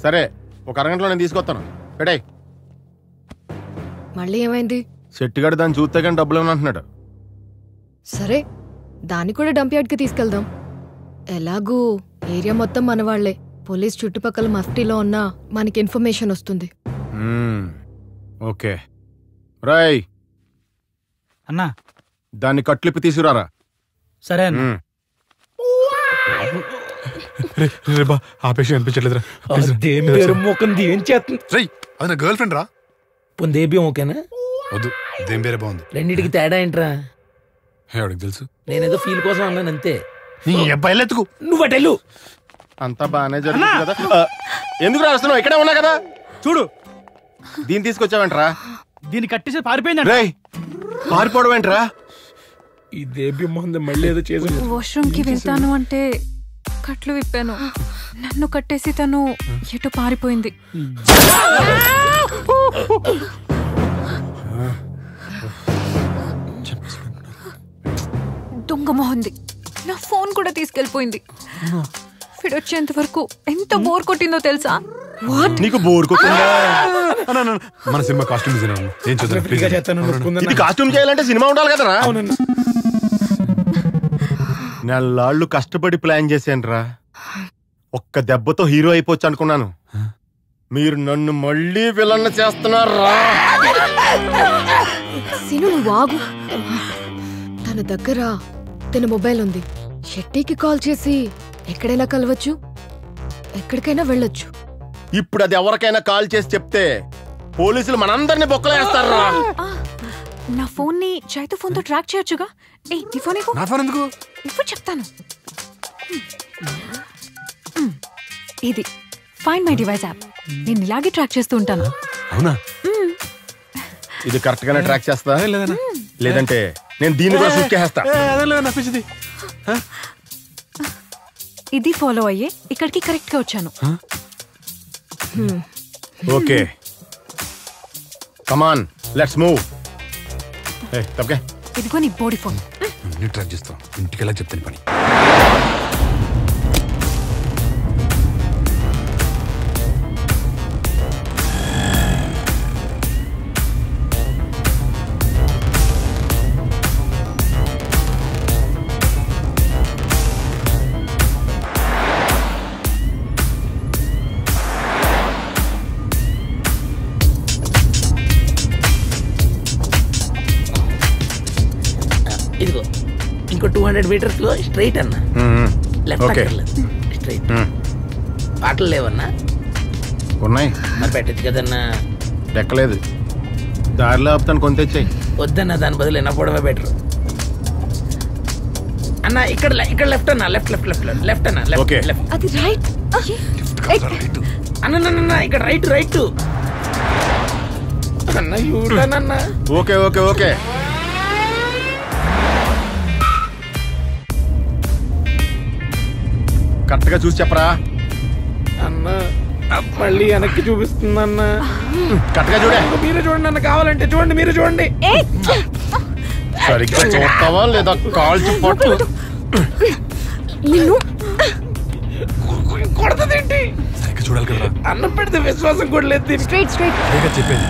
సరే, ఒక అరగంటలో నేను తీసుకొస్తాను. పెడే. మళ్ళీ ఏమైంది? చెట్టుగాడు దాన్ని చూస్తే కానీ డబ్బులు ఏమంటున్నాడు. సరే, దాన్ని కూడా డంప్ యార్డ్కి తీసుకెళ్దాం. ఎలాగూ ఏరియా మొత్తం మనవాళ్లే. పోలీస్ చుట్టుపక్కల మఫ్టీలో ఉన్నా మనకి ఇన్ఫర్మేషన్ వస్తుంది. ఓకే రాయ్ అన్నా, దాన్ని కట్లిప్పి తీసుకురారా. సరే అన్న. ఆపేసి అనిపించట్లేదురా. ఏం చేస్తుంది? అది నా గర్ల్ ఫ్రెండ్ రా. పొందేబియం ఓకేనా? వద్దు, దేం వేరే బాగుంది. రెండింటికి తేడా ఏంట్రా? ఎవడికి తెలుసు? నేనేదో ఫీల్ కోసం అన్నాను అంతే. నీ అబ్బాయిలు ఎత్తుకు. నువ్వు అటెళ్ళు. అంతా బాగానే జరుగుతుంది కదా. ఎందుకు రాస్తున్నావు? ఇక్కడే ఉన్నా కదా. చూడు, దీన్ని తీసుకొచ్చావంటరా? దీన్ని కట్టేసి పారిపోయింది. రేయ్, పారిపోవడం ఏంట్రా? ఈ దేబి మొహం మళ్ళీ ఏదో చేసి వాష్రూమ్ కి వెళ్తాను అంటే కట్లు విప్పాను. నన్ను కట్టేసి తను ఎటు పారిపోయింది. దొంగ మొహంది. నా ఫోన్ కూడా తీసుకెళ్లిపోయింది. ఫిడొచ్చేంత వరకు ఎంత బోర్ కొట్టిందో తెలుసా? నీకు బోర్ కొట్టిందా? మన సినిమా కాస్ట్యూమ్ ఏం చూద్దాం. ఇది కాస్ట్యూమ్ చేయాలంటే సినిమా ఉండాలి కదరా. నెల్లాళ్ళు కష్టపడి ప్లాన్ చేశానురా. ఒక్క దెబ్బతో హీరో అయిపోవచ్చు అనుకున్నాను. మీరు నన్ను మళ్ళీ విలన్ చేస్తున్నారా? సీను, నువ్వు ఆగు. తన దగ్గర తన మొబైల్ ఉంది. షెట్టీకి కాల్ చేసి ఎక్కడైనా కలవచ్చు, ఎక్కడికైనా వెళ్ళొచ్చు. ఇప్పుడు అది ఎవరికైనా కాల్ చేసి చెప్తే పోలీసులు మనందరినీ బొక్కలు వేస్తారా? నా ఫోన్ ని చైతు ఫోన్ తో ట్రాక్ చేయొచ్చుగా. నీ ఫోన్ ఇవ్వు. నా ఫోన్ ఎందుకు? ఇప్పుడు చెప్తాను. ఇది ఫైండ్ మై డివైస్ యాప్. నేను ఇలాగే ట్రాక్ చేస్తూ ఉంటాను. అవునా? ఇది కరెక్ట్ గానే ట్రాక్ చేస్తా? లేదంటే నేను దీన్ని కూడా సుక్కేస్తా. ఇది ఫాలో అయ్యే ఇక్కడికి కరెక్ట్ గా వచ్చాను. Okay, come on, let's move. తప్పకే. ఇదిగో నీ బోడీ ఫోన్. ట్రాక్ చేస్తాం. ఇంటికి వెళ్ళి చెప్తాను పని. ఇదిగో ఇంకో 200 మీటర్స్ లో స్ట్రైట్ అన్న. Left straight. పాటలు లేవన్నా? ఉన్నాయి. మరి పెట్టచ్చు కదన్నా. ఎక్కలేదు. దారిలో ఆపుతాను, కొని తెచ్చాయి. వద్దన్నా, దాని బదులు వినకపోవడమే బెటర్ అన్న. ఇక్కడ ఇక్కడ లెఫ్ట్ అన్న. లెఫ్ట్ లెఫ్ట్ లెఫ్ట్ లెఫ్ట్ అన్న. ఓకే. లెఫ్ట్. అది రైట్ అన్న. ఇక్కడ రైట్ రైట్ అన్న. యూటర్న్ అన్న. Okay okay okay. కరెక్ట్ గా చూసి చెప్పరా అన్న. మళ్ళీ వెనక్కి చూపిస్తుందన్న. కరెక్ట్ గా చూడే. మీరే చూడండి అన్న, కావాలంటే చూడండి. మీరు చూడండి. సరిగ్గా చూస్తావా లేదా కాల్చి పట్టు. కొడతదేంటి? సరిగ్గా చూడాలి కదా. అన్నం పెడితే విశ్వాసం కూడా లేదు. స్ట్రైట్ చెప్పేది